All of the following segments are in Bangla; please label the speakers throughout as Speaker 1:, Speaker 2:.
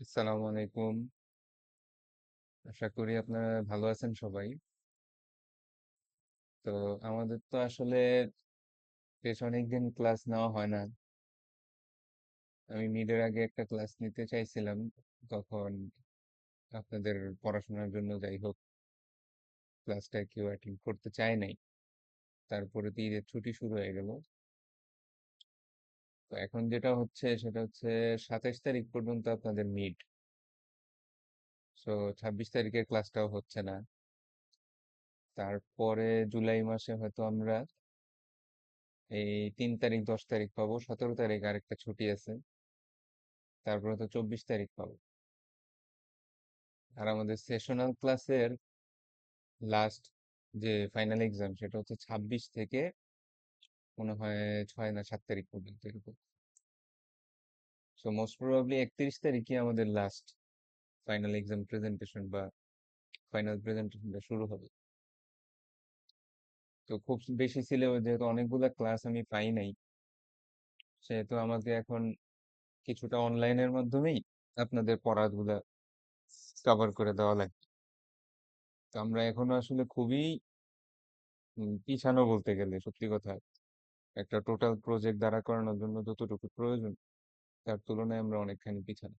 Speaker 1: আসসালামু আলাইকুম। আশা করি আপনারা ভালো আছেন সবাই। তো আমাদের তো আসলে বেশ অনেকদিন ক্লাস নেওয়া হয় না। আমি মিডের আগে একটা ক্লাস নিতে চাইছিলাম। তখন আপনাদের পড়াশোনার জন্য যাই হোক ক্লাসটা কেউ অ্যাটেন্ড করতে চায় নাই। তারপরে তো ঈদের ছুটি শুরু হয়ে গেল। তো এখন যেটা হচ্ছে সেটা হচ্ছে 27 তারিখ পর্যন্ত আপনাদের মিড। সো 26 তারিখের ক্লাসটাও হচ্ছে না। তারপরে জুলাই মাসে হয়তো আমরা এই 3 তারিখ 10 তারিখ পাবো, 17 তারিখ আরেকটা ছুটি আছে, তারপরে তো 24 তারিখ পাবো। আর আমাদের সেশনাল ক্লাসের লাস্ট যে ফাইনাল এক্সাম সেটা হচ্ছে 26 থেকে মনে হয় 6 না 7 তারিখ পর্যন্ত এরকম। সো মোস্ট প্রবাবলি 31 তারিখই আমাদের লাস্ট ফাইনাল এক্সাম প্রেজেন্টেশন বা ফাইনাল প্রেজেন্টেশনটা শুরু হবে। তো খুব বেশি সিলেবাস যেহেতু অনেকগুলা ক্লাস আমি পাই নাই, সেহেতু আমাকে এখন কিছুটা অনলাইনের মাধ্যমেই আপনাদের পড়াগুলা কভার করে দেওয়া লাগবে। তো আমরা এখনো আসলে খুবই পিছানো বলতে গেলে, সত্যি কথা। একটা টোটাল প্রজেক্ট দাঁড়া করানোর জন্য যতটুকু প্রয়োজন তার তুলনায় আমরা অনেকখানি পিছানো।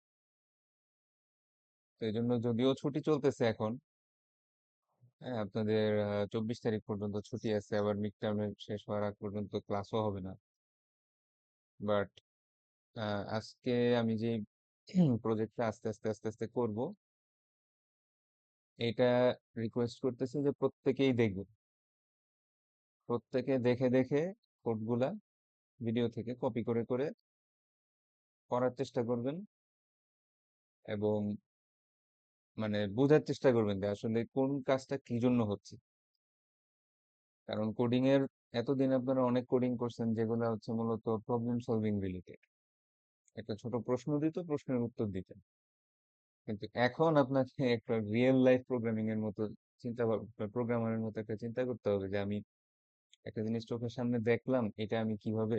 Speaker 1: তো এই জন্য যদিও ছুটি চলতেছে এখন, হ্যাঁ, আপনাদের 24 তারিখ পর্যন্ত ছুটি আছে, আবার মিড টার্মের শেষ হওয়ার আগ পর্যন্ত ক্লাসও হবে না। বাট আজকে আমি যে প্রজেক্টটা আস্তে আস্তে আস্তে আস্তে করব, এটা রিকোয়েস্ট করতেছি যে প্রত্যেকেই দেখবে, প্রত্যেকে দেখে দেখে কোডগুলা ভিডিও থেকে কপি করে করে করার চেষ্টা করবেন, এবং মানে বোঝার চেষ্টা করবেন যে আসলে কোন কাজটা কি জন্য হচ্ছে। কারণ কোডিং এর এতদিন আপনারা অনেক কোডিং করছেন যেগুলো হচ্ছে মূলত প্রবলেম সলভিং রিলেটেড। একটা ছোট প্রশ্ন দিত, প্রশ্নের উত্তর দিতেন। কিন্তু এখন আপনাকে একটা রিয়েল লাইফ প্রোগ্রামিং এর মতো চিন্তা, প্রোগ্রামারের মতো একটা চিন্তা করতে হবে যে আমি একটা জিনিস চোখের সামনে দেখলাম, এটা আমি কিভাবে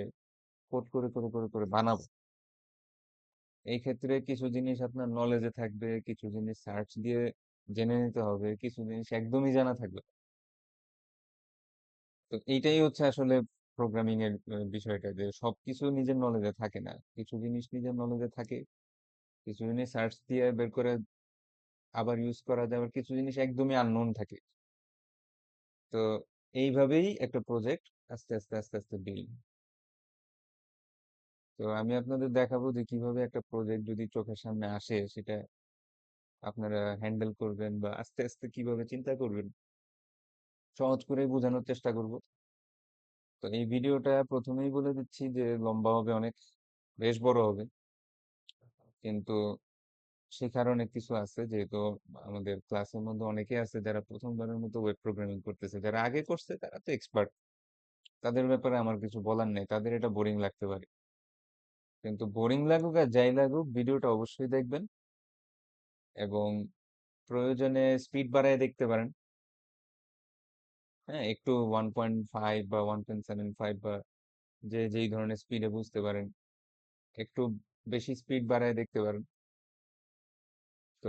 Speaker 1: কোড করে করে করে করে বানাবো। এই ক্ষেত্রে কিছু জিনিস আপনার নলেজে থাকবে, কিছু জিনিস সার্চ দিয়ে জেনে নিতে হবে, কিছু জিনিস একদমই জানা থাকবে না। তো এইটাই হচ্ছে আসলে প্রোগ্রামিং এর বিষয়টা, যে সবকিছু নিজের নলেজে থাকে না। কিছু জিনিস নিজের নলেজে থাকে, কিছু জিনিস সার্চ দিয়ে বের করে আবার ইউজ করা যায়, আবার কিছু জিনিস একদমই আননোন থাকে। তো এইভাবেই একটা প্রজেক্ট আস্তে আস্তে আস্তে আস্তে বিল্ড। তো আমি আপনাদের দেখাবো যে কিভাবে একটা প্রজেক্ট যদি চোখের সামনে আসে সেটা আপনারা হ্যান্ডেল করবেন, বা আস্তে আস্তে কিভাবে চিন্তা করবেন সহজ করে বোঝানোর চেষ্টা করব। তো এই ভিডিওটা প্রথমেই বলে দিচ্ছি যে লম্বা হবে অনেক, বেশ বড় হবে, কিন্তু শেখার অনেক কিছু আছে। যেহেতু আমাদের ক্লাসের মধ্যে অনেকে আছে যারা প্রথমবারের মতো ওয়েব প্রোগ্রামিং করতেছে, যারা আগে করছে তারা তো এক্সপার্ট, তাদের ব্যাপারে আমার কিছু বলার নেই, তাদের এটা বোরিং লাগতে পারে। কিন্তু বোরিং লাগুক আর যাই লাগুক, ভিডিওটা অবশ্যই দেখবেন, এবং প্রয়োজনে স্পিড বাড়ায় দেখতে পারেন। হ্যাঁ, একটু 1.5 বা 1.75 বা যে যেই ধরনের স্পিডে বুঝতে পারেন, একটু বেশি স্পিড বাড়ায় দেখতে পারেন। তো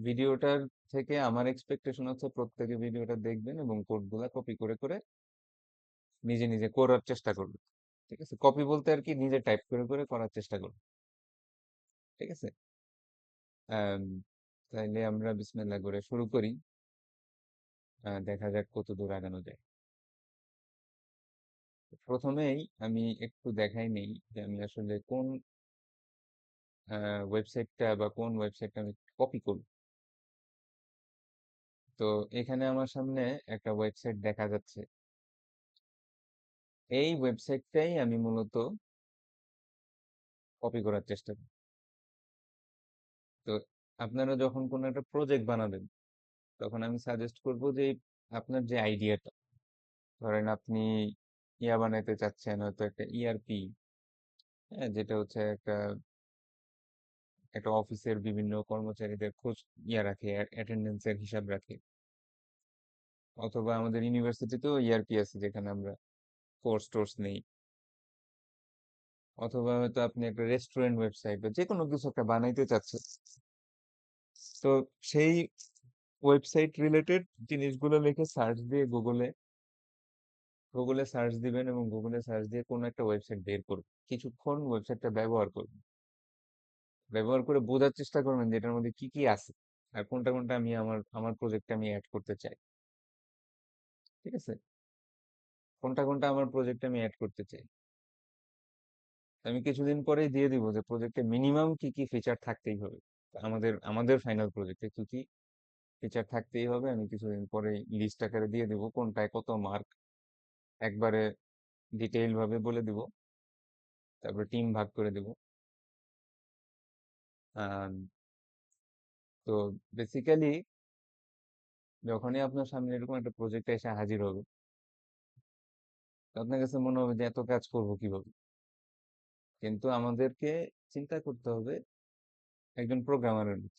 Speaker 1: ভিডিওটার থেকে আমার এক্সপেকটেশন হচ্ছে প্রত্যেকে ভিডিওটা দেখবেন এবং কোডগুলা কপি করে করে নিজে নিজে করার চেষ্টা করবেন। ঠিক আছে, কপি বলতে আর কি, নিজে টাইপ করে করে করার চেষ্টা করবেন। ঠিক আছে। আম, তাইলে আমরা বিসমিল্লাহ করে শুরু করি। দেখা যাক কত দূর আগানো যায়। প্রথমেই আমি একটু দেখাই নেই যে আমি আসলে কোন ওয়েবসাইটটা বা কোন ওয়েবসাইটটা আমি কপি করব। তো এখানে আমার সামনে একটা ওয়েবসাইট দেখা যাচ্ছে, এই ওয়েবসাইটটাই আমি মূলত কপি করার চেষ্টা করি। তো আপনারা যখন কোনো একটা প্রজেক্ট বানাবেন, তখন আমি সাজেস্ট করব যে আপনার যে আইডিয়াটা, ধরেন আপনি ইয়া বানাইতে চাচ্ছেন, হয়তো একটা ইআরপি, হ্যাঁ, যেটা হচ্ছে একটা একটা অফিসের বিভিন্ন কর্মচারীদের খোঁজ ইয়া রাখে, অ্যাটেন্ডেন্সের হিসাব রাখে। অথবা আমাদের ইউনিভার্সিটিতেও ইআরপি আছে যেখানে আমরা কোর্স টোর্স নেই। অথবা হয়তো আপনি একটা রেস্টুরেন্ট ওয়েবসাইট বা যে কোনো কিছু একটা বানাইতে চাচ্ছেন, তো সেই ওয়েবসাইট রিলেটেড জিনিসগুলো লিখে সার্চ দিয়ে গুগলে সার্চ দিবেন এবং গুগলে সার্চ দিয়ে কোনো একটা ওয়েবসাইট বের করবেন, কিছুক্ষণ ওয়েবসাইটটা ব্যবহার করবেন, ব্যবহার করে বোঝার চেষ্টা করবেন যে এটার মধ্যে কি কি আছে আর কোনটা কোনটা আমি আমার আমার প্রজেক্টে আমি অ্যাড করতে চাই। ঠিক আছে, কোনটা কোনটা আমার প্রজেক্টে আমি অ্যাড করতে চাই। আমি কিছুদিন পরেই দিয়ে দিব যে প্রজেক্টে মিনিমাম কি কি ফিচার থাকতেই হবে, আমাদের আমাদের ফাইনাল প্রজেক্টে কি কি ফিচার থাকতেই হবে। আমি কিছুদিন পরেই লিস্ট আকারে দিয়ে দিব কোনটায় কত মার্ক, একবারে ডিটেইল ভাবে বলে দিব। তারপরে টিম ভাগ করে দিব। আহ, তো বেসিক্যালি যখনই আপনার সামনে এরকম একটা প্রজেক্ট এসে হাজির হবে, তো আপনার কাছে মনে হবে যে এত কাজ করব কিভাবে। কিন্তু আমাদেরকে চিন্তা করতে হবে একজন প্রোগ্রামারের মতো।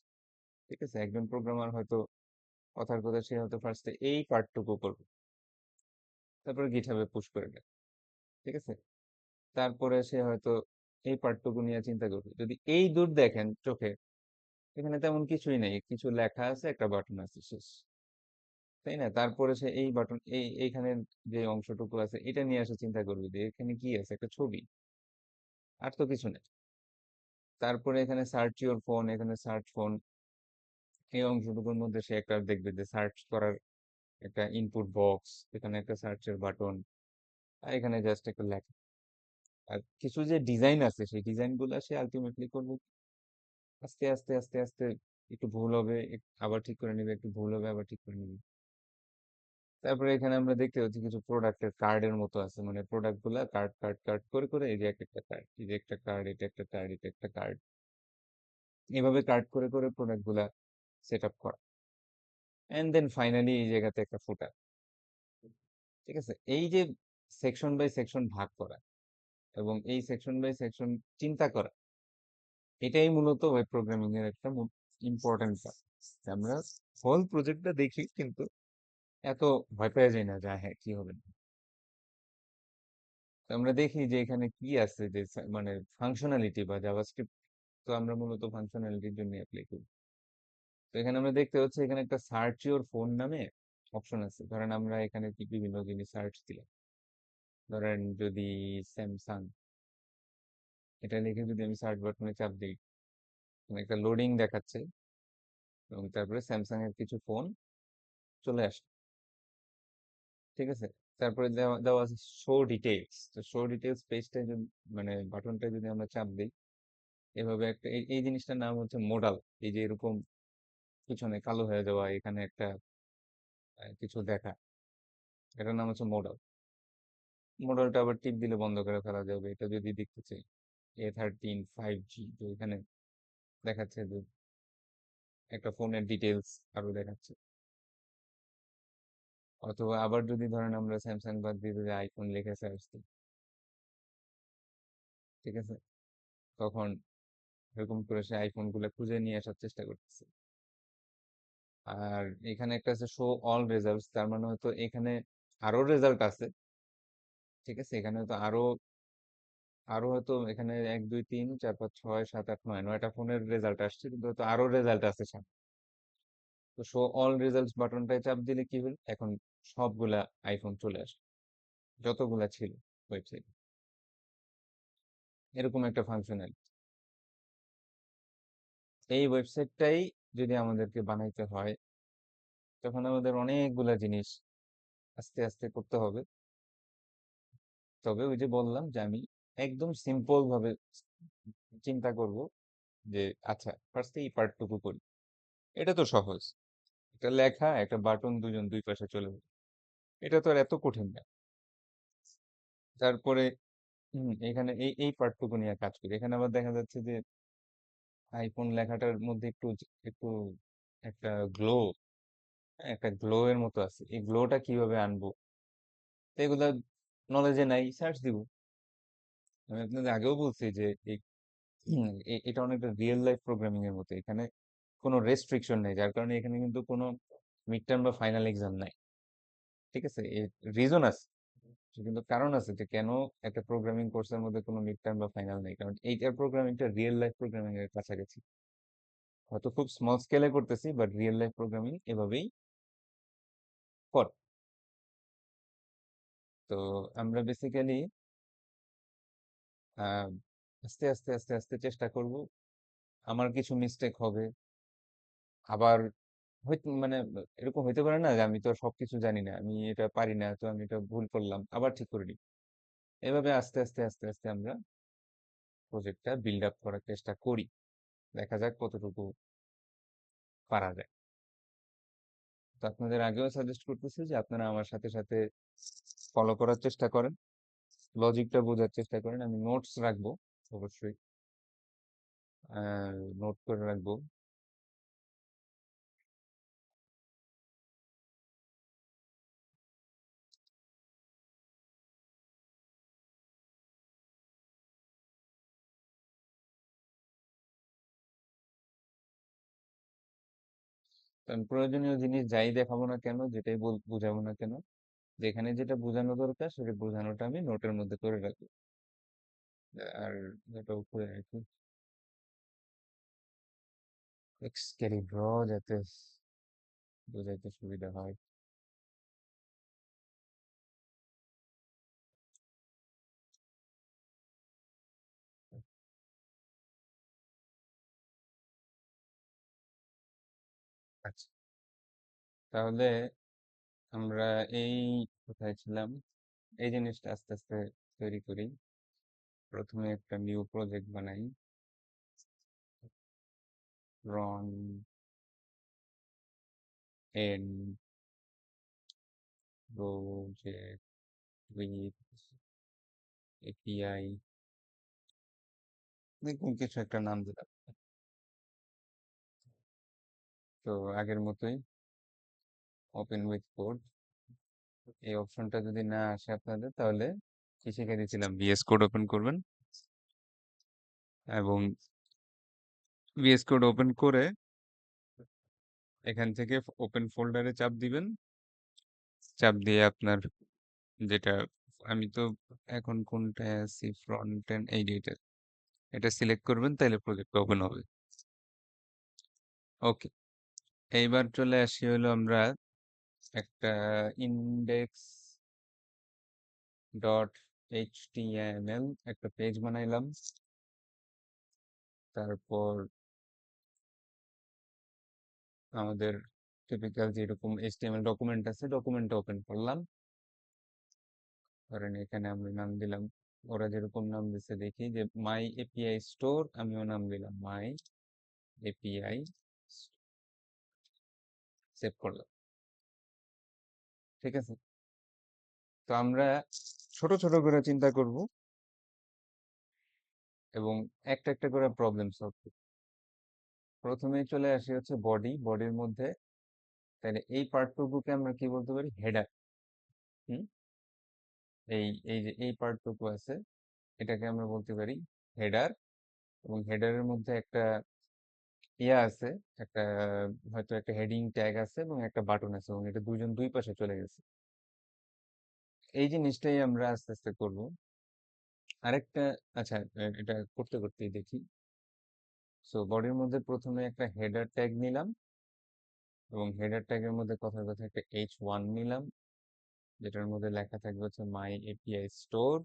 Speaker 1: ঠিক আছে, একজন প্রোগ্রামার হয়তো কথার কথা সে হয়তো ফার্স্টে এই পার্টটুকু করবে, তারপরে গিটহাবে পুশ করে দেয়। ঠিক আছে, তারপরে সে হয়তো এই পার্টটুকু নিয়ে চিন্তা করবে। যদি এই দূর দেখেন চোখে, এখানে তেমন কিছুই নেই, কিছু লেখা আছে, একটা বাটন আছে, শেষ। তাই না? তারপরে সে এই বাটন এইখানে যে অংশটুকু আছে এটা নিয়ে আসে চিন্তা করবে যে এখানে কি আছে, একটা ছবি, আর তো কিছু নেই। তারপরে এখানে সার্চ ইউর ফোন, এখানে সার্চ ফোন, এই অংশটুকুর মধ্যে সে একটা দেখবে যে সার্চ করার একটা ইনপুট বক্স, এখানে একটা সার্চের বাটন, আর এখানে জাস্ট একটা লেখা। আর কিছু যে ডিজাইন আছে সেই ডিজাইন গুলা সে আলটিমেটলি করবে আস্তে আস্তে আস্তে আস্তে, একটু ভুল হবে, আবার ঠিক করে নিবে, একটু ভুল হবে, আবার ঠিক করে নিবে। তারপরে এখানে আমরা দেখতে পাচ্ছি কিছু প্রোডাক্টের কার্ডের মতো আছে, মানে প্রোডাক্ট গুলা কার্ড কার্ড কার্ড করে করে, এই যে একটা একটা কার্ড, এই যে একটা কার্ড, এটা একটা কার্ড, এটা একটা কার্ড, এভাবে কার্ড করে করে প্রোডাক্ট গুলা সেট আপ করা। এন্ড দেন ফাইনালি এই জায়গাতে একটা ফুটার। ঠিক আছে, এই যে সেকশন বাই সেকশন ভাগ করা এবং এই সেকশন বাই সেকশন চিন্তা করা, এটাই মূলত ওয়েব প্রোগ্রামিং এর একটা ইম্পর্টেন্ট পার্ট। আমরা হোল প্রজেক্টটা দেখি কিন্তু এত ভয় পেয়ে যাই না যে হ্যাঁ কি হবে না। তো আমরা দেখি যে এখানে কি আছে, যে মানে ফাংশনালিটি বা জাভাস্ক্রিপ্ট, তো আমরা মূলত ফাংশনালিটির জন্য অ্যাপ্লাই করি। তো এখানে আমরা দেখতে পাচ্ছি এখানে একটা সার্চ ইওর ফোন নামে অপশন আছে। ধরেন আমরা এখানে কি বিভিন্ন জিনিস সার্চ দিলাম, ধরেন যদি স্যামসাং এটা লিখে যদি আমি সার্চ বাটনে চাপ দিই, একটা লোডিং দেখাচ্ছে এবং তারপরে স্যামসাং এর কিছু ফোন চলে আসে। ঠিক আছে, তারপরে দেওয়া দেওয়া আছে শো ডিটেলস। তো শো ডিটেলস পেজটা যদি, মানে বাটনটা যদি আমরা চাপ দিই, এভাবে একটা এই জিনিসটার নাম হচ্ছে মোডাল। এই যে এরকম পিছনে কালো হয়ে যাওয়া, এখানে একটা কিছু দেখা, এটার নাম হচ্ছে মোডাল। মোডালটা আবার টিপ দিলে বন্ধ করে ফেলা যাবে। এটা যদি দেখতে চাই A13 5G, তো এখানে দেখাচ্ছে যে একটা ফোনের ডিটেলস আরো দেখাচ্ছে। অথবা আবার যদি ধরেন আমরা স্যামসাং বাদ দিয়ে যদি আইফোন লিখে সার্চ দিই, ঠিক আছে, তখন এরকম করে সে আইফোন গুলো খুঁজে নিয়ে আসার চেষ্টা করতেছে। আর এখানে একটা আছে শো অল রেজাল্টস, তার মানে হয়তো এখানে আরো রেজাল্ট আছে। ঠিক আছে, এখানে হয়তো আরো আরো হয়তো এখানে 1 2 3 4 5 6 7 8 9 9টা ফোনের রেজাল্ট আসছে, কিন্তু হয়তো আরো রেজাল্ট আছে সামনে। তো শো অল রেজাল্টস বাটনটায় চাপ দিলে কি হল, এখন সবগুলা আইফোন চলে আসে, যতগুলা ছিল ওয়েবসাইট। এরকম একটা ফাংশনাল, এই ওয়েবসাইটটাই যদি আমাদেরকে বানাইতে হয়, তখন আমাদের অনেকগুলা জিনিস আস্তে আস্তে করতে হবে। তবে ওই যে বললাম যে আমি একদম সিম্পল ভাবে চিন্তা করব যে আচ্ছা ফার্স্টে এই পার্টটুকু করি, এটা তো সহজ, একটা লেখা, একটা বাটন, দুজন দুই পাশে চলে যাবে, এটা তো আর এত কঠিন না। তারপরে এখানে এই এই পার্টটুকু নিয়ে কাজ করি। এখানে আবার দেখা যাচ্ছে যে আইফোন লেখাটার মধ্যে একটু একটু একটা গ্লো, একটা গ্লো এর মতো আছে, এই গ্লোটা কিভাবে আনবো, তো এগুলা নলেজে নাই, সার্চ দিব। আমি আপনাদের আগেও বলছি যে এটা অনেকটা রিয়েল লাইফ প্রোগ্রামিং এর মতো। এখানে কোনো রেস্ট্রিকশন নেই, যার কারণে এখানে কিন্তু কোনো মিড টার্ম বা ফাইনাল এক্সাম নাই। ঠিক আছে, এর রিজন আছে, কিন্তু কারণ আছে যে কেন একটা প্রোগ্রামিং কোর্সের মধ্যে কোনো মিড টার্ম বা ফাইনাল নেই, কারণ এইটার প্রোগ্রামিংটা রিয়েল লাইফ প্রোগ্রামিং এর কাছাকাছি। হয়তো খুব স্মল স্কেলে করতেছি, বাট রিয়েল লাইফ প্রোগ্রামিং এভাবেই কর। তো আমরা বেসিক্যালি আস্তে আস্তে আস্তে আস্তে চেষ্টা করব। আমার কিছু মিস্টেক হবে, আবার হয়তো মানে এরকম হইতে পারে না যে আমি তো আর সবকিছু জানি না, আমি এটা পারি না, তো আমি এটা ভুল করলাম, আবার ঠিক করে নিই। এভাবে আস্তে আস্তে আস্তে আস্তে আমরা প্রজেক্টটা বিল্ড আপ করার চেষ্টা করি। দেখা যাক কতটুকু পারা যায়। তো আপনাদের আগেও সাজেস্ট করতেছি যে আপনারা আমার সাথে সাথে ফলো করার চেষ্টা করেন, লজিকটা বোঝার চেষ্টা করেন। আমি নোটস রাখবো অবশ্যই, নোট করে রাখবো। কারণ প্রয়োজনীয় জিনিস যাই দেখাবো না কেন, যেটাই বুঝাবো না কেন, যেখানে যেটা বোঝানো দরকার সেটা বোঝানোটা আমি নোটের মধ্যে করে রাখবো। আর যেটা উপরে রাখি এক্সকেরি ড্র, যাতে বোঝাইতে সুবিধা হয়। আচ্ছা, তাহলে আমরা এই কোথায় ছিলাম, এই জিনিসটা আস্তে আস্তে তৈরি করি। প্রথমে একটা নিউ প্রজেক্ট বানাই, রন এন প্রজেক্ট উইথ এপিআই, দেখুন কিছু একটা নাম দিলাম। তো আগের মতোই ওপেন উইথ কোড, এই অপশনটা যদি না আসে আপনাদের, তাহলে কি শিখে দিয়েছিলাম, ভিএস কোড ওপেন করবেন এবং ভিএস কোড ওপেন করে এখান থেকে ওপেন ফোল্ডারে চাপ দিবেন। চাপ দিয়ে আপনার যেটা, আমি তো এখন কোনটায় আছি, ফ্রন্ট এন্ড, এই ডেটা, এটা সিলেক্ট করবেন, তাহলে প্রজেক্ট ওপেন হবে। ওকে, এইবার চলে আসি হলো আমরা একটা ইন্ডেক্স ডট এইচটিএমএল একটা পেজ বানাইলাম। তারপর আমাদের টিপিক্যাল যেরকম এইচটিএমএল ডকুমেন্ট আছে, ডকুমেন্টটা ওপেন করলাম। ধরেন এখানে আমরা নাম দিলাম, ওরা যেরকম নাম দিচ্ছে দেখি, যে মাই এপিআই স্টোর, আমিও নাম দিলাম মাই এপিআই, সেভ করলাম। ঠিক আছে, তো আমরা ছোট ছোট করে চিন্তা করব এবং একটা একটা করে প্রবলেম সলভ করব। প্রথমেই চলে আসি হচ্ছে বডি, বডির মধ্যে তাহলে এই পার্টটুকুকে আমরা কি বলতে পারি, হেডার। হুম, এই এই যে এই পার্টটুকু আছে, এটাকে আমরা বলতে পারি হেডার। এবং হেডারের মধ্যে একটা ইয়া আছে, একটা হয়তো একটা হেডিং ট্যাগ আছে এবং একটা বাটন আছে, এবং এটা দুইজন দুই পাশে চলে গেছে। এই জিনিসটাই আমরা আস্তে আস্তে করব। আরেকটা, আচ্ছা, এটা করতে করতেই দেখি। সো বডির মধ্যে প্রথমে একটা হেডার ট্যাগ নিলাম, এবং হেডার ট্যাগের মধ্যে কথার কথা একটা H1 নিলাম, যেটার মধ্যে লেখা থাকবে হচ্ছে my API store,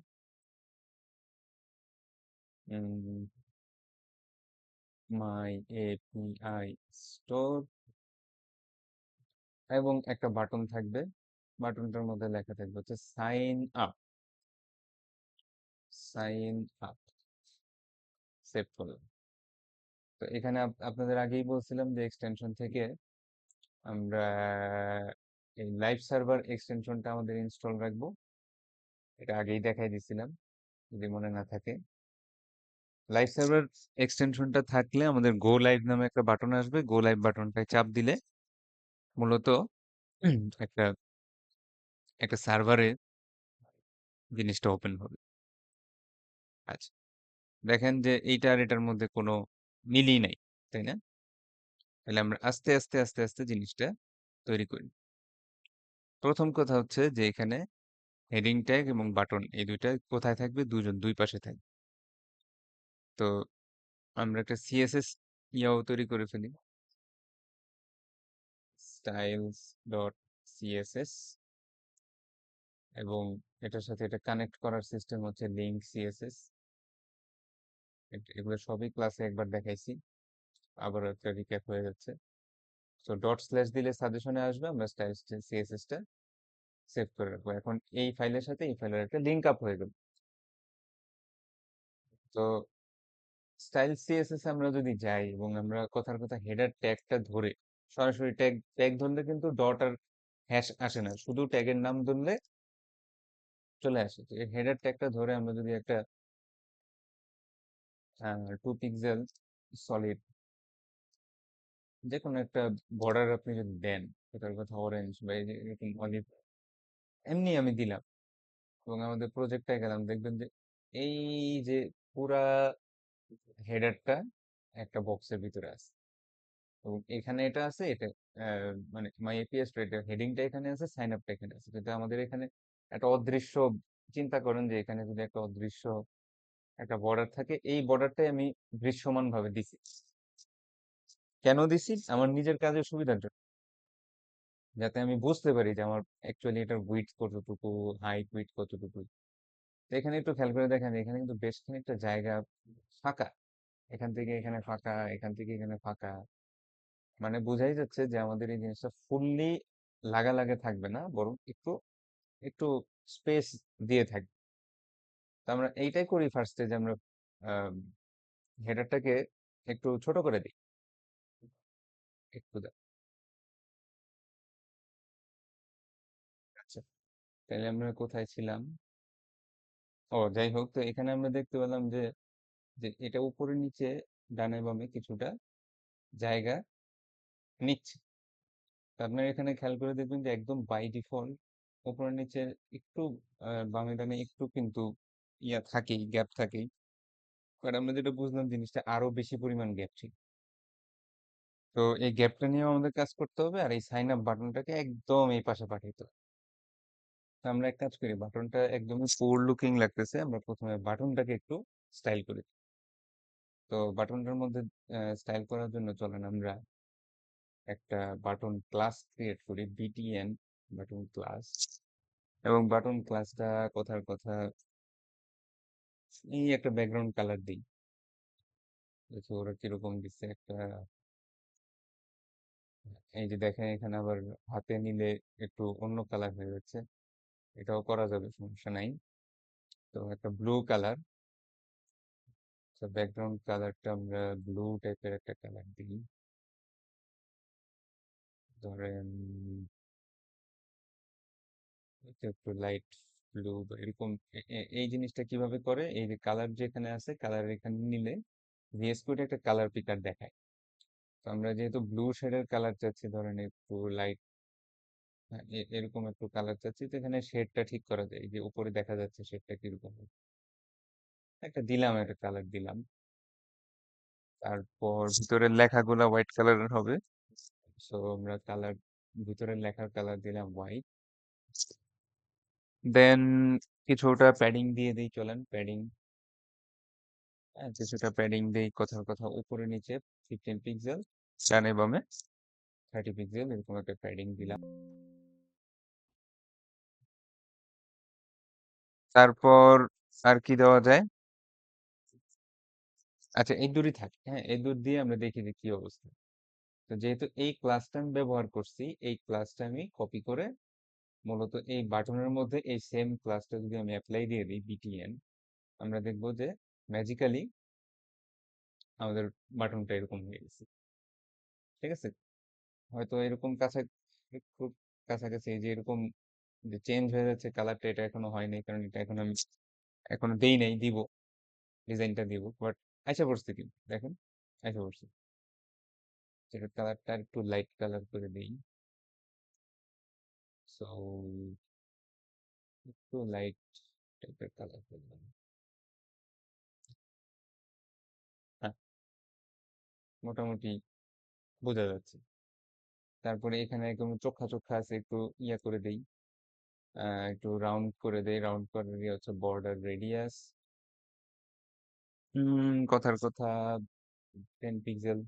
Speaker 1: my API store, এবং একটা বাটন থাকবে, বাটনটার মধ্যে লেখা থাকবে হচ্ছে sign up, sign up, save করলাম। তো এখানে আপনাদের আগেই বলছিলাম যে এক্সটেনশন থেকে আমরা এই লাইভ সার্ভার এক্সটেনশনটা আমাদের ইনস্টল রাখবো। এটা আগেই দেখাই দিছিলাম, যদি মনে না থাকে। লাইভ সার্ভার এক্সটেনশনটা থাকলে আমাদের গো লাইভ নামে একটা বাটন আসবে, গো লাইভ বাটনটায় চাপ দিলে মূলত একটা একটা সার্ভারে জিনিসটা ওপেন হবে। আচ্ছা, দেখেন যে এইটা আর এটার মধ্যে কোনো মিলই নাই, তাই না? তাহলে আমরা আস্তে আস্তে আস্তে আস্তে জিনিসটা তৈরি করি। প্রথম কথা হচ্ছে যে এখানে হেডিং ট্যাগ এবং বাটন, এই দুইটা কোথায় থাকবে, দুজন দুই পাশে থাকবে। তো আমরা একটা সিএসএস ইয়াও তৈরি করে ফেলি, styles ডট সিএসএস, এবং এটার সাথে এটা কানেক্ট করার সিস্টেম হচ্ছে লিঙ্ক সিএসএস। এগুলো সবই ক্লাসে একবার দেখাইছি, আবার একটা রিক্যাপ হয়ে যাচ্ছে। তো ডট স্ল্যাশ দিলে সাজেশনে আসবে, আমরা স্টাইল সিএসএস টা সেভ করে রাখবো। এখন এই ফাইলের সাথে এই ফাইলের একটা লিঙ্ক আপ হয়ে গেল। তো স্টাইল সিএসএস আমরা যদি যাই এবং আমরা কথার কথা হেডার ট্যাগটা ধরে সরাসরি ট্যাগ ট্যাগ ধরলে কিন্তু ডট আর হ্যাশ আসে না, শুধু ট্যাগের নাম ধরলে চলে আসে। তো এই হেডার ট্যাগটা ধরে আমরা যদি একটা 2 পিক্সেল সলিড যে কোনো একটা বর্ডার আপনি যদি দেন, কথার কথা অরেঞ্জ বা এই যে এরকম অলিভ, এমনি আমি দিলাম এবং আমাদের প্রজেক্টটায় গেলাম, দেখবেন যে এই যে পুরা হেডারটা একটা বক্সের ভিতরে আছে এবং এখানে এটা আছে, এটা মানে মাই এপিএস এটা হেডিংটা এখানে আছে, সাইন আপটা এখানে আছে, কিন্তু আমাদের এখানে একটা অদৃশ্য, চিন্তা করেন যে এখানে যদি একটা অদৃশ্য একটা বর্ডার থাকে, এই বর্ডারটাই আমি দৃশ্যমান ভাবে দিছি। কেন দিছি? আমার নিজের কাজের সুবিধার জন্য, যাতে আমি বুঝতে পারি যে আমার অ্যাকচুয়ালি এটার উইডথ কতটুকু, হাইট উইডথ কতটুকু। তো এখানে একটু খেয়াল করে দেখেন, এখানে কিন্তু বেশ খানিকটা জায়গা ফাঁকা, এখান থেকে এখানে ফাঁকা, এখান থেকে এখানে ফাঁকা, মানে বোঝাই যাচ্ছে যে আমাদের এই জিনিসটা ফুললি লাগা থাকবে না, বরং একটু একটু স্পেস দিয়ে থাকবে। তো আমরা এইটাই করি ফার্স্টে, যে আমরা হেডারটাকে একটু ছোট করে দিই, একটু আচ্ছা, তাহলে আমরা কোথায় ছিলাম? ও যাই হোক, তো এখানে আমরা দেখতে পেলাম যে যে এটা উপরে নিচে ডানে বামে কিছুটা জায়গা নিচ্ছে। তো আপনারা এখানে খেয়াল করে দেখবেন যে একদম বাই ডিফল্ট উপরে নিচে একটু বামে ডানে একটু কিন্তু ইয়া থাকেই, গ্যাপ থাকেই। বাট আমরা যেটা বুঝলাম, জিনিসটা আরো বেশি পরিমাণ গ্যাপ ছিল। তো এই গ্যাপটা নিয়েও আমাদের কাজ করতে হবে, আর এই সাইন আপ বাটনটাকে একদম এই পাশে পাঠাইতে হবে। তো আমরা এক কাজ করি, বাটনটা একদমই পোর লুকিং লাগতেছে, আমরা প্রথমে বাটনটাকে একটু স্টাইল করি। তো বাটনটার মধ্যে স্টাইল করার জন্য চলেন আমরা একটা বাটন ক্লাস ক্রিয়েট করি, বিটিএন বাটন ক্লাস। এবং বাটন ক্লাসটা কথার কথা এই একটা ব্যাকগ্রাউন্ড কালার দিই, দেখি ওরা কিরকম দিচ্ছে একটা। এই যে দেখেন এখানে আবার হাতে নিলে একটু অন্য কালার হয়ে যাচ্ছে, এটাও করা যাবে, সমস্যা নাই। তো একটা ব্লু কালার, তো ব্যাকগ্রাউন্ড কালারটা আমরা ব্লু টাইপের একটা কালার দিই, ধরেন এটা একটু লাইট ব্লু বা এরকম। এই জিনিসটা কিভাবে করে, এই যে কালার যেখানে আছে, কালার এখানে নিলে ভিএস কোড একটা কালার পিকার দেখায়। তো আমরা যেহেতু ব্লু শেডের কালার চাচ্ছি, ধরেন একটু লাইট এরকম একটু কালার চাচ্ছি, তো এখানে শেডটা ঠিক করা যায়, এই যে উপরে দেখা যাচ্ছে শেডটা কিরকম, একটা দিলাম, একটা কালার দিলাম। তারপর ভিতরের লেখাগুলা হোয়াইট কালারের হবে, সো আমরা কালার, ভিতরের লেখার কালার দিলাম হোয়াইট। দেন কিছুটা প্যাডিং দিয়ে দিই, চলেন প্যাডিং, কিছুটা প্যাডিং দেই, কথার কথা উপরে নিচে 15 পিক্সেল, ডানে বামে 30 পিক্সেল, এরকম একটা প্যাডিং দিলাম। তারপর আর কি দেওয়া যায়? আচ্ছা, এই দূরই থাকে, হ্যাঁ এই দূর দিয়ে আমরা দেখি যে কি অবস্থা। তো যেহেতু এই ক্লাসটা আমি ব্যবহার করছি, এই ক্লাসটা আমি কপি করে মূলত এই বাটনের মধ্যে এই সেম ক্লাসটা যদি আমি অ্যাপ্লাই দিয়ে দিই, বিটিএন, আমরা দেখবো যে ম্যাজিক্যালি আমাদের বাটনটা এরকম হয়ে গেছে। ঠিক আছে, হয়তো এরকম কাছে, খুব কাছাকাছি, এই যে এরকম যে চেঞ্জ হয়ে যাচ্ছে কালারটা, এটা এখনো হয়নি, কারণ এটা এখন আমি এখনো দেই নাই, দিব, ডিজাইনটা দিব, বাট আশা করছি কিন্তু দেখেন, আশা করছি যেটা কালারটা একটু লাইট কালার করে দেই, সো একটু লাইট টাইপের কালার করলাম। হ্যাঁ, মোটামুটি বোঝা যাচ্ছে। তারপরে এখানে একদম চোখা চোখা আছে, একটু ইয়া করে দেই, একটু রাউন্ড করে দেই, রাউন্ড করে দিয়ে হচ্ছে বর্ডার রেডিয়াস, কথার কথা 10 পিক্সেল।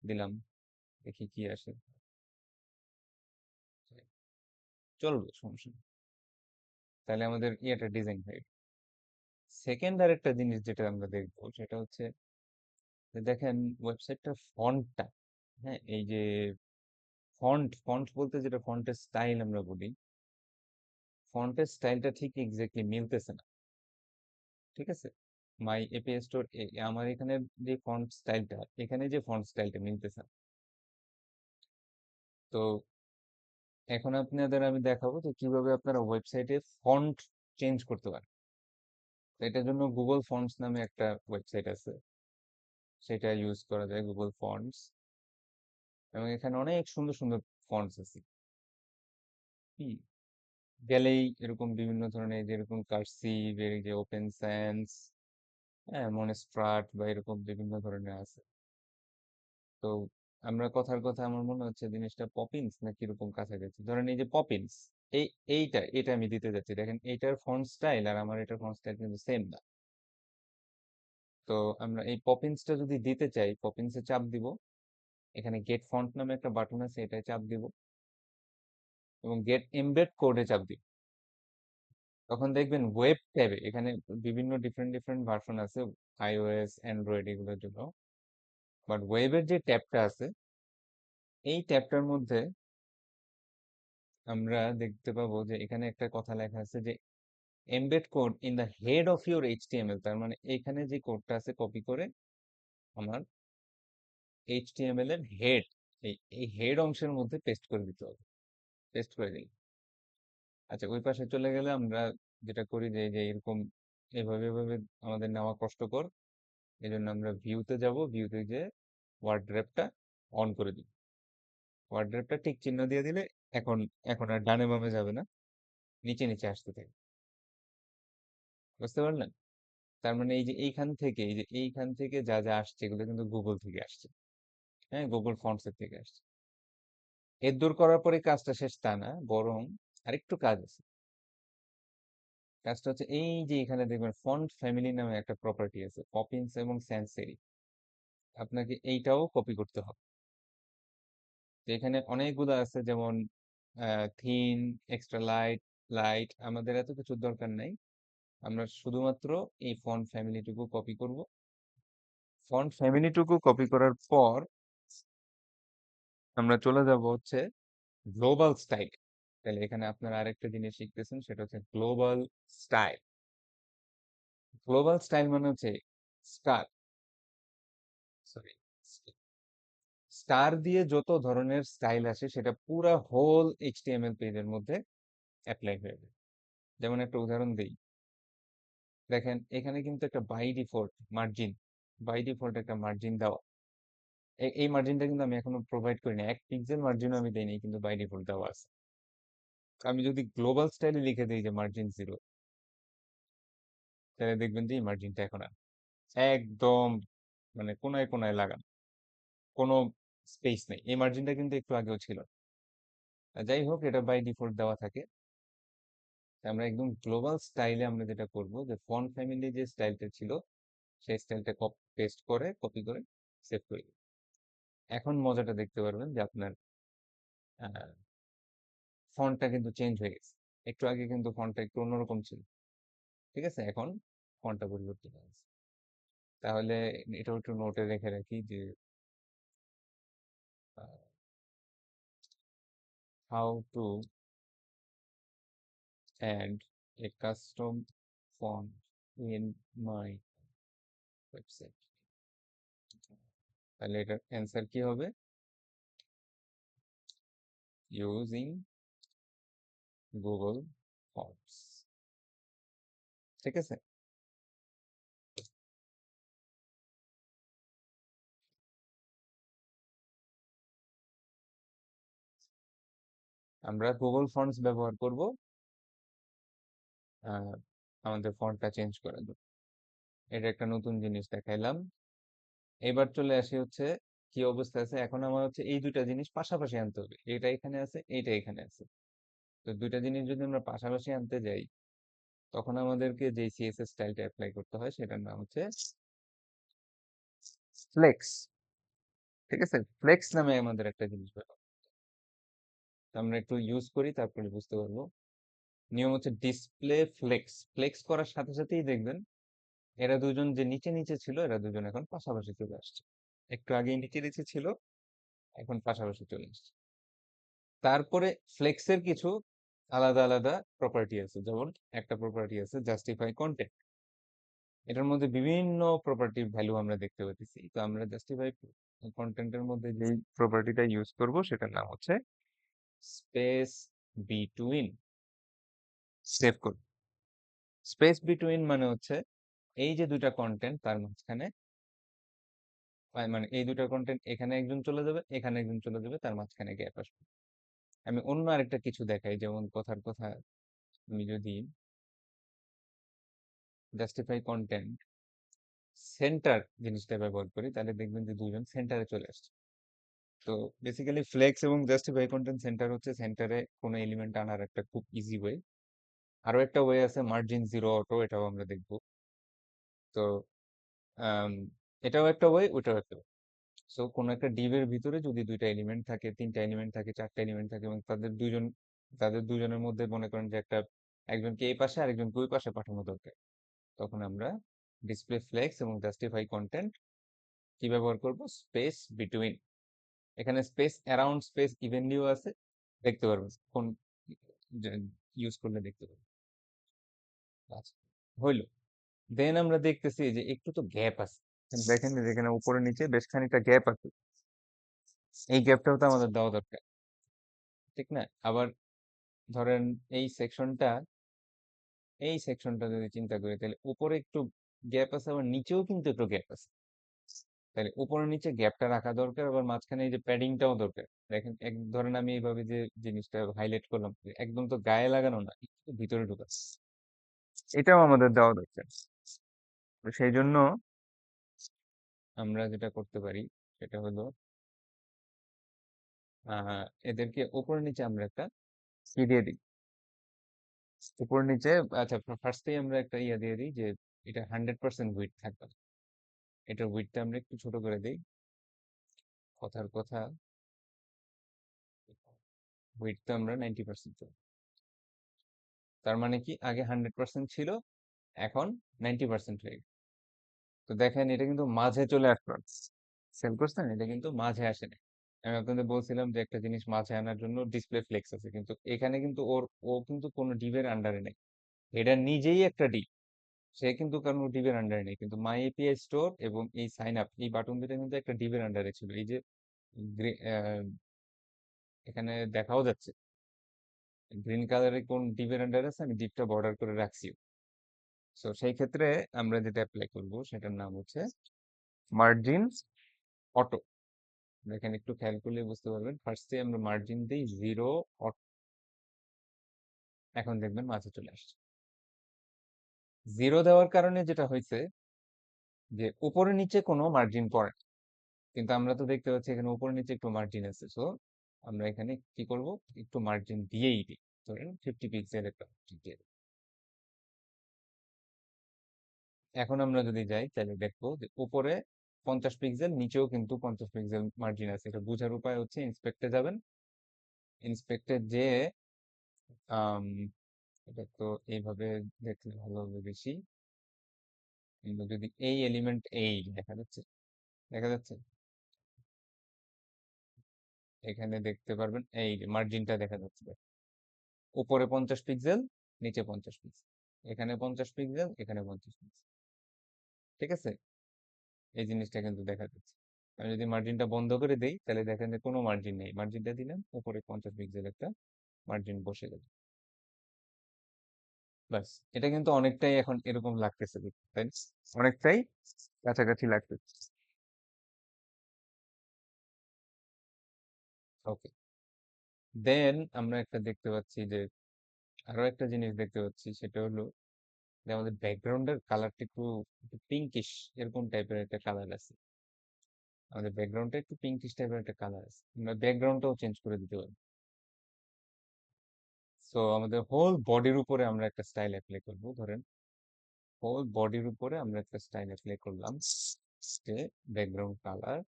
Speaker 1: দিলাম, দেখি কি আসে। চলবে, সমস্যা নেই। তাহলে আমাদের ইয়েটা ডিজাইন হয়ে গেল। সেকেন্ড আর একটা জিনিস যেটা আমরা দেখবো সেটা হচ্ছে যে দেখেন ওয়েবসাইটটার ফন্টটা, হ্যাঁ, এই যে ফন্ট ফন্ট বলতে যেটা ফন্টের স্টাইল আমরা বলি, ফন্টের স্টাইলটা ঠিক এক্স্যাক্টলি মিলতেছে না। ঠিক আছে, মাই এপিআই স্টোর আমার এখানে যে ফন্ট স্টাইলটা, এখানে যে ফন্ট স্টাইলটা মিলতেছে না। তো এখন আপনাদের আমি দেখাবো যে কিভাবে আপনারা ওয়েবসাইটে ফন্ট চেঞ্জ করতে পারেন। তো এটার জন্য গুগল ফন্টস নামে একটা ওয়েবসাইট আছে, সেটা ইউজ করা যায়, গুগল ফন্টস। এবং এখানে অনেক সুন্দর সুন্দর ফন্টস আছে। হুম, গেলেই এরকম বিভিন্ন ধরনের, যেরকম কার্সিভ, এই যে ওপেন সেন্স, হ্যাঁ, মনস্ট্রাট বা এরকম বিভিন্ন ধরনের আছে। তো আমরা কথার কথা আমার মনে হচ্ছে জিনিসটা পপিন্স না কিরকম কাছাকাছি। ধরেন এই যে পপিন্স, এই এটা আমি দিতে যাচ্ছি, দেখেন এইটার ফন্ট স্টাইল আর আমার এটার ফন্ট স্টাইল কিন্তু সেম না। তো আমরা এই পপিন্সটা যদি দিতে চাই, পপিন্সে চাপ দিব, এখানে গেট ফন্ট নামে একটা বাটন আছে, এটায় চাপ দিব এবং গেট এমবেড কোডে চাপ দিব। তখন দেখবেন ওয়েব ট্যাবে এখানে বিভিন্ন ডিফারেন্ট ডিফারেন্ট ভার্সন আছে, আইওএস, অ্যান্ড্রয়েড এগুলোর জন্য। বাট ওয়েবের যে ট্যাবটা আছে, এই ট্যাবটার মধ্যে আমরা দেখতে পাবো যে এখানে একটা কথা লেখা আছে যে embed code in the head of your HTML. তার মানে এখানে যে কোডটা আছে কপি করে আমার এইচটিএমএল এর হেড, এই হেড অংশের মধ্যে পেস্ট করে দিতে হবে। পেস্ট করে দিই। আচ্ছা, ওই পাশে চলে গেলে আমরা যেটা করি যে যে এরকম এভাবে এভাবে আমাদের নেওয়া কষ্টকর, এই জন্য আমরা ভিউতে যাব, ভিউতে যে ওয়ার্ড্রেপটা অন করে দিই। ওয়ার্ড্রেপটা ঠিক চিহ্ন দিয়ে দিলে এখন এখন আর ডানে বামে যাবে না, নিচে নিচে আসতে থাকে। বুঝতে পারলেন? তার মানে এই যে এইখান থেকে যা যা আসছে এগুলো কিন্তু গুগল থেকে আসছে। হ্যাঁ, গুগল ফন্টস এর থেকে আসছে। এর দূর করার পরে কাজটা শেষ তা না, বরং আরেকটু কাজ আছে। কাজটা হচ্ছে এই যে এখানে দেখবেন ফন্ট ফ্যামিলি নামে একটা প্রপার্টি আছে, পপিন্স এবং স্যান্সেরি। আপনাকে এইটাও কপি করতে হবে। তো এখানে অনেকগুলো আছে, যেমন থিন, এক্সট্রা লাইট, লাইট। আমাদের এত কিছুর দরকার নাই, আমরা শুধুমাত্র এই ফন্ট ফ্যামিলিটুকু কপি করব। ফন্ট ফ্যামিলিটুকু কপি করার পর আমরা চলে যাব হচ্ছে গ্লোবাল স্টাইল। তাহলে এখানে আপনারা আরেকটা জিনিস শিখতেছেন, সেটা হচ্ছে গ্লোবাল স্টাইল। গ্লোবাল স্টাইল মানে হচ্ছে স্টার, সরি, স্টার দিয়ে যত ধরনের স্টাইল আসে সেটা পুরা হোল এইচটিএমএল পেজের মধ্যে অ্যাপ্লাই হয়ে যায়। যেমন একটা উদাহরণ দেই, দেখেন এখানে কিন্তু একটা বাই ডিফল্ট একটা মার্জিন দেওয়া। এই মার্জিনটা কিন্তু আমি এখনো প্রোভাইড করি না, 1 পিক্সেল মার্জিনও আমি দেইনি, কিন্তু বাই ডিফল্ট দেওয়া আছে। আমি যদি গ্লোবাল স্টাইলে লিখে দিই যে মার্জিন 0, তাহলে দেখবেন যে এই মার্জিনটা এখন আর একদম মানে কোনায় কোনায় লাগানো, কোনো স্পেস নেই। এই মার্জিনটা কিন্তু একটু আগেও ছিল না। যাই হোক, এটা বাই ডিফল্ট দেওয়া থাকে। আমরা একদম গ্লোবাল স্টাইলে আমরা যেটা করব যে ফন্ট ফ্যামিলি যে স্টাইলটা ছিল সেই স্টাইলটা পেস্ট করে কপি করে সেভ করে দিই। এখন মজাটা দেখতে পারবেন যে আপনার ফন্টটা কিন্তু চেঞ্জ হয়ে গেছে। একটু আগে কিন্তু ফন্টটা একটু অন্যরকম ছিল। ঠিক আছে, এখন ফন্টটা পরিবর্তন হয়ে গেছে। তাহলে এটাও একটু নোটে রেখে রাখি যে how to add a custom font in my website. তাহলে এটার অ্যান্সার কি হবে? Using Google fonts. ঠিক আছে, আমরা গুগল ফন্টস ব্যবহার করব আমাদের ফন্টটা চেঞ্জ করার জন্য। এটা একটা নতুন জিনিস দেখাইলাম। এবার চলে আসি হচ্ছে কি অবস্থা আছে। এখন আমার হচ্ছে এই দুইটা জিনিস পাশাপাশি আনতে হবে, এটা এখানে আছে, এইটা এখানে আছে। তো দুইটা জিনিস যদি আমরা পাশাপাশি আনতে যাই, তখন আমাদেরকে যে সিএসএস স্টাইলটা অ্যাপ্লাই করতে হয় সেটার নাম হচ্ছে ফ্লেক্স। ঠিক আছে? ফ্লেক্স নামে আমাদের একটা জিনিস ব্যবহার, আমরা একটু ইউজ করি তারপরে বুঝতে পারবো। নিয়ম হচ্ছে ডিসপ্লে ফ্লেক্স। ফ্লেক্স করার সাথে সাথেই দেখবেন এরা দুজন যে নিচে নিচে ছিল, এরা দুজন এখন পাশাপাশি চলে আসছে। একটু আগে নিচে নিচে ছিল, এখন পাশাপাশি চলে আসছে। তারপরে ফ্লেক্সের কিছু আলাদা আলাদা প্রপার্টি আছে, যেমন একটা প্রপার্টি আছে জাস্টিফাই কন্টেন্ট। এটার মধ্যে বিভিন্ন প্রপার্টির ভ্যালু আমরা দেখতে পাচ্ছি। তো আমরা জাস্টিফাই কন্টেন্টের মধ্যে যে প্রপার্টিটা ইউজ করব সেটার নাম হচ্ছে স্পেস বিটুইন। সেভ করব। স্পেস বিটুইন মানে হচ্ছে এই যে দুইটা কন্টেন্ট তার মাঝখানে, মানে এই দুইটা কন্টেন্ট এখানে একজন চলে যাবে, এখানে একজন চলে যাবে, তার মাঝখানে গ্যাপ আসবে। আমি অন্য আরেকটা কিছু দেখাই, যেমন কথার কথা আমি যদি জাস্টিফাই কন্টেন্ট সেন্টার জিনিসটা ব্যবহার করি, তাহলে দেখবেন যে দুজন সেন্টারে চলে আসছে। তো বেসিক্যালি ফ্লেক্স এবং জাস্টিফাই কন্টেন্ট সেন্টার হচ্ছে সেন্টারে কোনো এলিমেন্ট আনার একটা খুব ইজি ওয়ে। আরো একটা ওয়ে আছে মার্জিন জিরো অটো, এটাও আমরা দেখবো। তো আম, এটাও একটা ওয়ে, ওটাও একটা ওয়ে। সো কোনো একটা ডিভের ভিতরে যদি দুইটা এলিমেন্ট থাকে, তিনটা এলিমেন্ট থাকে, চারটা এলিমেন্ট থাকে, এবং তাদের দুজনের মধ্যে মনে করেন যে একটা, একজনকে এই পাশে আরেকজনকে ওই পাশে পাঠানো দরকার, তখন আমরা ডিসপ্লে ফ্লেক্স এবং জাস্টিফাই কন্টেন্ট কি ব্যবহার করব? Space between. এখানে স্পেস অ্যারাউন্ড, স্পেস ইভেনলিও আছে, দেখতে পারবো কোন ইউজ করলে দেখতে পারবো। আচ্ছা, হইলো। দেন আমরা দেখতেছি যে একটু তো গ্যাপ আছে। দেখেন যে যেখানে উপরে নিচে বেশ খানিকটা গ্যাপ আছে, এই গ্যাপটাও তো আমাদের দেওয়া দরকার, ঠিক না? আবার ধরেন এই সেকশনটা, এই সেকশনটা যদি চিন্তা করি, তাহলে উপরে একটু গ্যাপ আছে, আবার নিচেও কিন্তু একটু গ্যাপ আছে। তাহলে উপরে নিচে গ্যাপটা রাখা দরকার, আবার মাঝখানে এই যে প্যাডিংটাও দরকার। দেখেন ধরেন আমি এইভাবে যে জিনিসটা হাইলাইট করলাম, একদম তো গায়ে লাগানো না, একটু ভিতরে ঢুকা, এটাও আমাদের দেওয়া দরকার। তো সেই জন্য আমরা যেটা করতে পারি সেটা হলো এদেরকে উপরে নিচে আমরা একটা কি দিয়ে দিই, উপর নিচে। আচ্ছা, ফার্স্টেই আমরা একটা ইয়ে দিয়ে দিই যে এটা 100% উইডথ থাকবে। এটার উইডথটা আমরা একটু ছোট করে দিই। কথার কথা, উইডথটা আমরা 90% করব। তার মানে কি, আগে 100% ছিল, এখন 90% হয়ে গেছে। তো দেখেন এটা কিন্তু মাঝে চলে আসলো, সেল করছেন, এটা কিন্তু মাঝে আসে না। আমি আপনাদের বলছিলাম যে একটা জিনিস মাঝে আনার জন্য ডিসপ্লে ফ্লেক্স আছে, কিন্তু এখানে কিন্তু ও কিন্তু কোনো ডিভের আন্ডারে নেই। এটা নিজেই একটা ডিভ, সে কিন্তু কারণ ডিভের আন্ডারে নেই, কিন্তু মাই এপিআই স্টোর এবং এই সাইন আপ, এই বাটন দুটা কিন্তু একটা ডিভের আন্ডারে ছিল। এই যে এখানে দেখাও যাচ্ছে গ্রিন কালারে কোন ডিভের আন্ডারে আছে, আমি ডিভটা বর্ডার করে রাখছি। তো সেই ক্ষেত্রে আমরা যেটা অ্যাপ্লাই করব সেটার নাম হচ্ছে মার্জিন অটো। দেখেন একটু খেয়াল করলে বুঝতে পারবেন, ফার্স্টে আমরা মার্জিন দিই জিরো অটো, এখন দেখবেন মাঝে চলে আসছে। জিরো দেওয়ার কারণে যেটা হয়েছে যে উপরে নিচে কোনো মার্জিন পড়ে না। কিন্তু আমরা তো দেখতে পাচ্ছি এখানে উপরে নিচে একটু মার্জিন আছে, সো আমরা এখানে কি করব, একটু মার্জিন দিয়েই দিই। ধরেন 50 পিক্সেল একটা margin দিয়ে দিই। এখন আমরা যদি যাই তাহলে দেখবো যে উপরে 50 পিক্সেল, নিচেও কিন্তু 50 পিক্সেল মার্জিন আছে। এটা বোঝার উপায় হচ্ছে ইন্সপেক্টে যাবেন, ইন্সপেক্টে যে এটা তো এইভাবে দেখলে ভালো হবে বেশি। কিন্তু যদি এই এলিমেন্ট, এই দেখা যাচ্ছে, দেখা যাচ্ছে এখানে দেখতে পারবেন এই মার্জিনটা দেখা যাচ্ছে, উপরে 50 পিক্সেল, নিচে 50 পিক্সেল, এখানে 50 পিক্সেল, এখানে 50 পিক্সেল, ঠিক আছে? এই জিনিসটা কিন্তু দেখা যাচ্ছে। আমি যদি মার্জিনটা বন্ধ করে দেই তাহলে দেখেন যে কোনো মার্জিন নেই, মার্জিনটা দিলাম উপরে 50 পিক্সেল একটা মার্জিন বসে গেল। ব্যাস, এটা কিন্তু অনেকটাই এখন এরকম লাগতেছে দেখতে, তাই না? অনেকটাই কাছাকাছি লাগতেছে। ওকে, দেন আমরা একটা দেখতে পাচ্ছি যে আরো একটা জিনিস দেখতে পাচ্ছি, সেটা হলো যে আমাদের ব্যাকগ্রাউন্ডের কালারটা একটু পিঙ্কিশ, এরকম টাইপের একটা কালার আছে। আমাদের ব্যাকগ্রাউন্ডটা একটু পিঙ্কিশ টাইপের একটা কালার আছে, আমরা ব্যাকগ্রাউন্ডটাও চেঞ্জ করে দিতে পারি। সো আমাদের হোল বডির উপরে আমরা একটা স্টাইল অ্যাপ্লাই করবো। ধরেন হোল বডির উপরে আমরা একটা স্টাইল অ্যাপ্লাই করলাম যে ব্যাকগ্রাউন্ড কালার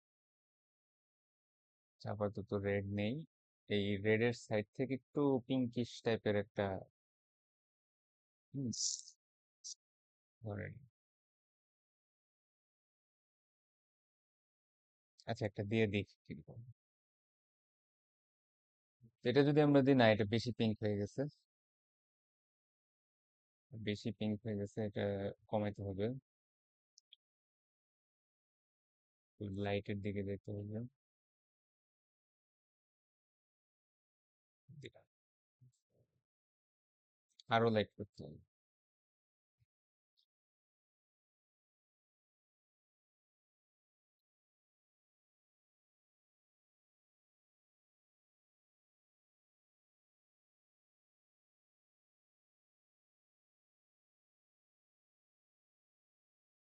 Speaker 1: আপাতত রেড নেই। এই রেডের সাইড থেকে একটু পিঙ্কিশ টাইপের একটা হুম, ধরেন। আচ্ছা, একটা দিয়ে দেখি কিরকম। এটা যদি আমরা দিই, না এটা বেশি পিঙ্ক হয়ে গেছে। বেশি পিঙ্ক হয়ে গেছে, এটা কমাইতে হবে। লাইটের দিকে যেতে হবে। দিলাম। আরো লাইট করতে হবে।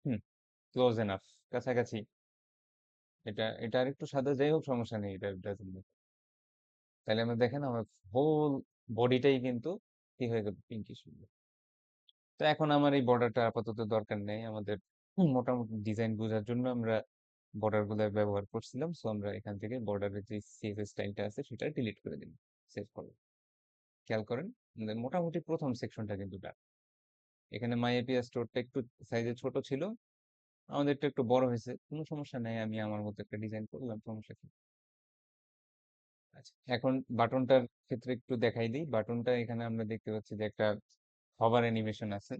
Speaker 1: হুম, ক্লোজ এনাফ, কাছাকাছি। এটা এটা আর একটু সাদা, যাই হোক সমস্যা নেই, এটা ডাজন্ট ম্যাটার। তাহলে আমরা দেখেন আমার হোল বডিটাই কিন্তু কি হয়ে গেল, পিঙ্কিশ। তো এখন আমার এই বর্ডারটা আপাতত দরকার নেই আমাদের। মোটামুটি ডিজাইন বোঝার জন্য আমরা বর্ডার গুলো ব্যবহার করছিলাম, সো আমরা এখান থেকে বর্ডারের যে সিএসএস স্টাইলটা আছে সেটা ডিলিট করে দিন। সেভ করুন। খেয়াল করেন, আমাদের মোটামুটি প্রথম সেকশনটা কিন্তু ডান। এখানে মাই এপিআই স্টোরটা একটু সাইজে ছোট ছিল, আমাদেরটা একটু বড় হয়েছে, কোনো সমস্যা নেই, আমি আমার মতো একটা ডিজাইন করলাম, সমস্যা কি। আচ্ছা, এখন বাটনটার ক্ষেত্রে একটু দেখাই দিই। বাটনটা এখানে আমরা দেখতে পাচ্ছি যে একটা হভার অ্যানিমেশন আছে।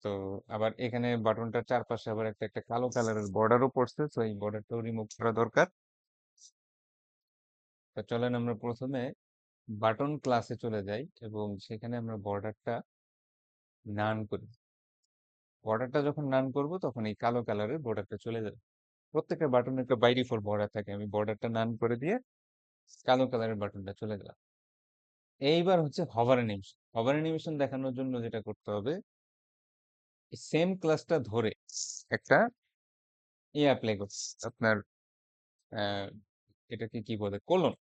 Speaker 1: তো আবার এখানে বাটনটার চারপাশে আবার একটা একটা কালো কালারের বর্ডারও পড়ছে, তো এই বর্ডারটাও রিমুভ করা দরকার। তো চলেন আমরা প্রথমে বাটন ক্লাসে চলে যাই এবং সেখানে আমরা বর্ডারটা নান করি। বর্ডারটা যখন নান করব তখন এই কালো কালারের বর্ডারটা চলে যাবে। প্রত্যেকটা বাটনের একটা বাই ডিফল্ট বর্ডার থাকে, আমি বর্ডারটা নান করে দিয়ে কালো কালারের বাটনটা চলে গেলাম। এইবার হচ্ছে হভার অ্যানিমেশন। হভার অ্যানিমেশন দেখানোর জন্য যেটা করতে হবে, সেম ক্লাসটা ধরে একটা অ্যাপ্লাই করতে আপনার আহ, এটাকে কি বলে, কোলন।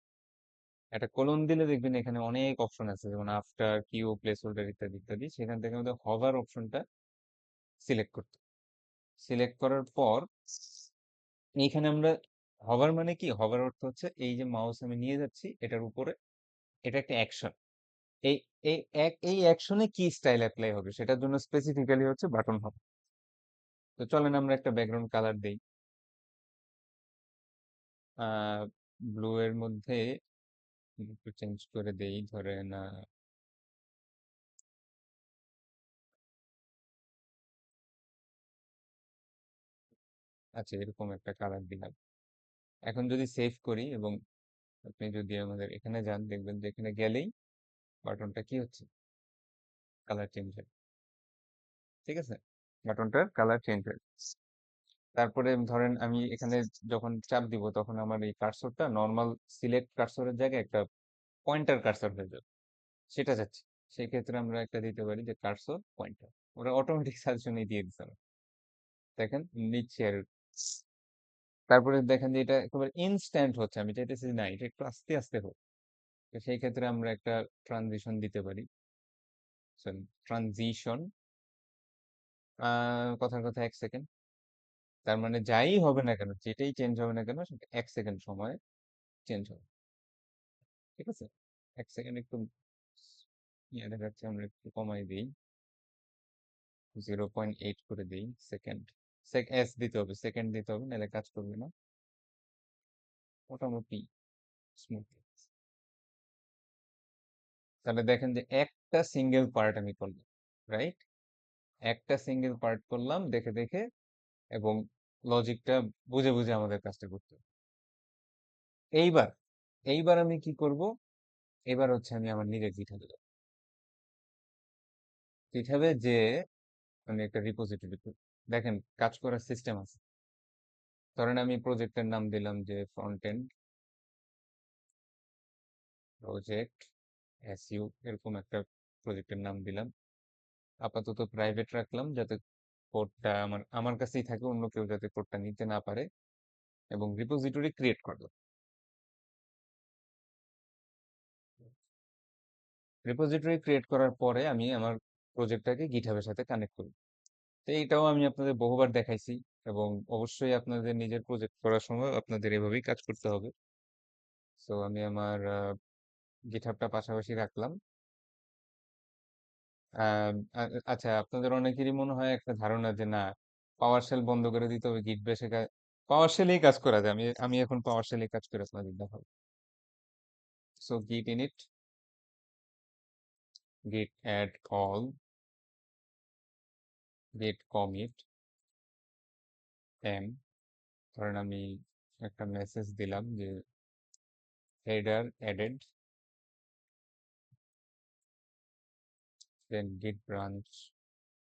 Speaker 1: একটা কোলন দিলে দেখবেন এখানে অনেক অপশন আছে, যেমন আফটার, কিউ, প্লেস হোল্ডার ইত্যাদি ইত্যাদি। সেখান থেকে আমাদের হভার অপশনটা সিলেক্ট করতে, সিলেক্ট করার পর এইখানে আমরা হভার মানে কি, হভার অর্থ হচ্ছে এই যে মাউস আমি নিয়ে যাচ্ছি এটার উপরে, এটা একটা অ্যাকশন। এই এই অ্যাকশনে কি স্টাইল অ্যাপ্লাই হবে সেটার জন্য স্পেসিফিক্যালি হচ্ছে বাটন হবে। তো চলেন আমরা একটা ব্যাকগ্রাউন্ড কালার দেই। ব্লু এর মধ্যে একটু চেঞ্জ করে দেই, ধরেন আচ্ছা, এরকম একটা কালার দিলাম। এখন যদি সেভ করি এবং আপনি যদি আমাদের এখানে যান, দেখবেন যে এখানে গেলেই বাটনটা কি হচ্ছে, কালার চেঞ্জ হয়। ঠিক আছে, বাটনটার কালার চেঞ্জ হয়। তারপরে ধরেন আমি এখানে যখন চাপ দিব তখন আমার এই কার্সরটা নর্মাল সিলেক্ট কার্সরের জায়গায় একটা পয়েন্টার কার্সর হয়ে যাবে, সেটা যাচ্ছে। সেই ক্ষেত্রে আমরা একটা দিতে পারি যে কার্সর পয়েন্টার। ওরা অটোমেটিক সাজেশনই দিয়ে দিচ্ছে আমার। দেখেন নিচ্ছে আর। তারপরে দেখেন যে এটা একেবারে ইনস্ট্যান্ট হচ্ছে, আমি চাইতেছি না এটা একটু আস্তে আস্তে হোক। তো সেই ক্ষেত্রে আমরা একটা ট্রানজিশন দিতে পারি। ট্রানজিশন, কথার কথা 1 সেকেন্ড। তার মানে যাই হবে না কেন, যেটাই চেঞ্জ হবে না কেন, সেটা 1 সেকেন্ড সময় চেঞ্জ হবে। ঠিক আছে, 1 সেকেন্ড একটু ইয়ে দেখাচ্ছে, আমরা একটু কমাই দিই, 0.8 করে দিই সেকেন্ড। এস দিতে হবে, সেকেন্ড দিতে হবে, নাহলে কাজ করবে না। মোটামুটি স্মুথ। তাহলে দেখেন যে একটা সিঙ্গেল পার্ট আমি করলাম, রাইট? একটা সিঙ্গেল পার্ট করলাম দেখে দেখে, এবং লজিকটা বুঝে বুঝে আমাদের কাজটা করতে হবে। এইবার এইবার আমি কি করব, এবার হচ্ছে আমি আমার নিজের GitHub এ যাবো। GitHub এ যে আমি একটা রিপোজিটরি, দেখেন কাজ করার সিস্টেম আছে। ধরেন আমি প্রজেক্টের নাম দিলাম যে ফ্রন্ট এন্ড প্রজেক্ট এসইউ, এরকম একটা প্রজেক্টের নাম দিলাম। আপাতত প্রাইভেট রাখলাম যাতে কোডটা আমার আমার কাছেই থাকে, অন্য কেউ যাতে কোডটা নিতে না পারে। এবং রিপোজিটরি ক্রিয়েট করলাম। রিপোজিটরি ক্রিয়েট করার পরে আমি আমার প্রজেক্টটাকে গিটহাবের সাথে কানেক্ট করি। তো এইটাও আমি আপনাদের বহুবার দেখাইছি, এবং অবশ্যই আপনাদের নিজের প্রজেক্ট করার সময় আপনাদের এভাবেই কাজ করতে হবে। সো আমি আমার গিটহাবটা পাশাপাশি রাখলাম। আচ্ছা, আপনাদের অনেকেরই মনে হয় একটা ধারণা যে না, পাওয়ার শেল বন্ধ করে দিতে হবে, গিট বেসে পাওয়ার শেলেই কাজ করা যায়। আমি আমি এখন পাওয়ার শেলেই কাজ করে আপনাদের দেখাবো। So git init, git add all, git commit m, ধরেন আমি একটা মেসেজ দিলাম যে header added, then git branch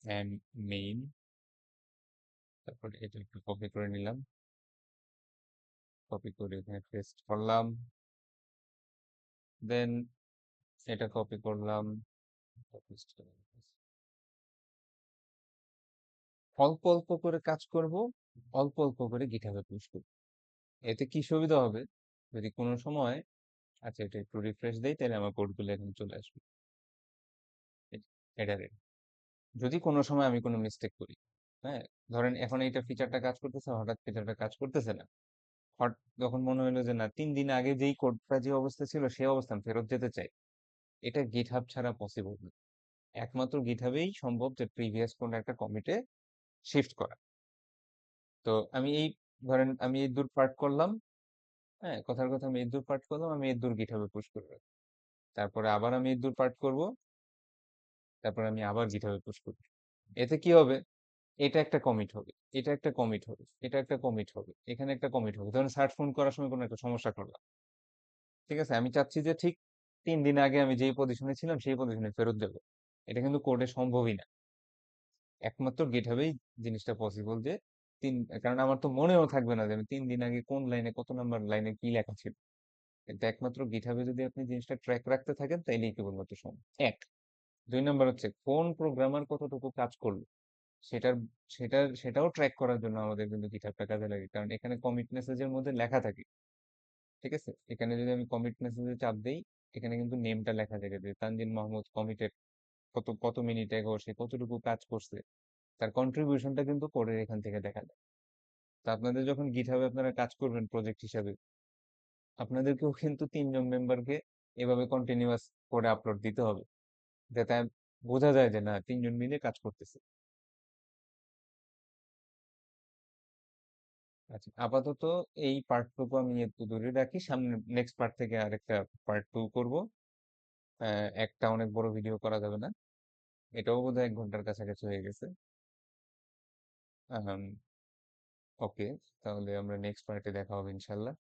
Speaker 1: and main, তারপর এটা একটু কপি করে নিলাম, কপি করে এখানে পেস্ট করলাম, দেন এটা কপি করলাম, paste করলাম। অল্প অল্প করে কাজ করব, অল্প অল্প করে গিটহাবে পুশ করব। এতে কি সুবিধা হবে, যদি কোনো সময়, আচ্ছা এটা একটু রিফ্রেশ দেই, তাহলে আমার কোডগুলো এখন চলে আসবে। এটা ready। যদি কোনো সময় আমি কোনো মিস্টেক করি, হ্যাঁ, ধরেন এখন এইটা ফিচারটা কাজ করতেছে, হঠাৎ ফিচারটা কাজ করতেছে না, যখন মনে হলো যে না 3 দিন আগে যেই কোডটা যে অবস্থা ছিল সেই অবস্থান ফেরত যেতে চাই, এটা গিটহাব ছাড়া পসিবল না। একমাত্র গিটহাবেই সম্ভব যে প্রিভিয়াস কোন একটা কমিটে শিফট করা। তো আমি এই, ধরেন আমি এই দূর পার্ট করলাম, হ্যাঁ, কথার কথা আমি এই দূর পার্ট করলাম, আমি এই দূর গিটহাবে পুশ করব, তারপরে আবার আমি এই দূর পার্ট করব, তারপরে আমি আবার গিটহাবে পুশ করব। এতে কি হবে, এটা একটা কমিট হবে, এটা একটা কমিট হবে, এটা একটা কমিট হবে, এখানে একটা কমিট হবে। ধরেন সার্চ ফোন করার সময় কোনো একটা সমস্যা করলাম, ঠিক আছে, আমি চাচ্ছি যে ঠিক 3 দিন আগে আমি যেই পজিশনে ছিলাম সেই পজিশনে ফেরত দেবো। এটা কিন্তু কোডে সম্ভবই না। একমাত্র গিটহাবেই জিনিসটা পসিবল যে তিন, কারণ আমার তো মনেও থাকবে না যে আমি 3 দিন আগে কোন লাইনে কত নাম্বার লাইনে কি লেখা ছিল। কিন্তু একমাত্র গিটহাবে যদি আপনি জিনিসটা ট্র্যাক রাখতে থাকেন তাইলেই কেবলমাত্র সম্ভব। এক, 2 নাম্বার হচ্ছে কোন প্রোগ্রামার কতটুকু কাজ করলো সেটার সেটাও ট্র্যাক করার জন্য আমাদের কিন্তু গিটহাবটা কাজে লাগে, কারণ এখানে কমিট মেসেজের মধ্যে লেখা থাকে, ঠিক আছে। এখানে যদি আমি কমিট মেসেজে চাপ দেই, এখানে কিন্তু নেমটা লেখা থাকে যে তানজিন মাহমুদ কমিটেড কত কত মিনিট আগে সে কতটুকু কাজ করছে, তার কন্ট্রিবিউশনটা কিন্তু কোডের এখান থেকে দেখা যায়। তো আপনাদের যখন গিটহাবে আপনারা কাজ করবেন প্রজেক্ট হিসাবে, আপনাদেরকেও কিন্তু 3 জন মেম্বারকে এভাবে কন্টিনিউয়াস কোডে আপলোড দিতে হবে, যাতে বোঝা যায় যে না 3 জন মিলে কাজ করতেছে। আচ্ছা, আপাতত এই পার্টটুকু আমি একটু দূরে রাখি, সামনে নেক্সট পার্ট থেকে আরেকটা পার্ট 2 করব। একটা অনেক বড় ভিডিও করা যাবে না, এটাও বোধহয় 1 ঘন্টার কাছাকাছি হয়ে গেছে। ওকে, তাহলে আমরা নেক্সট পার্টে দেখা হবে ইনশাল্লাহ।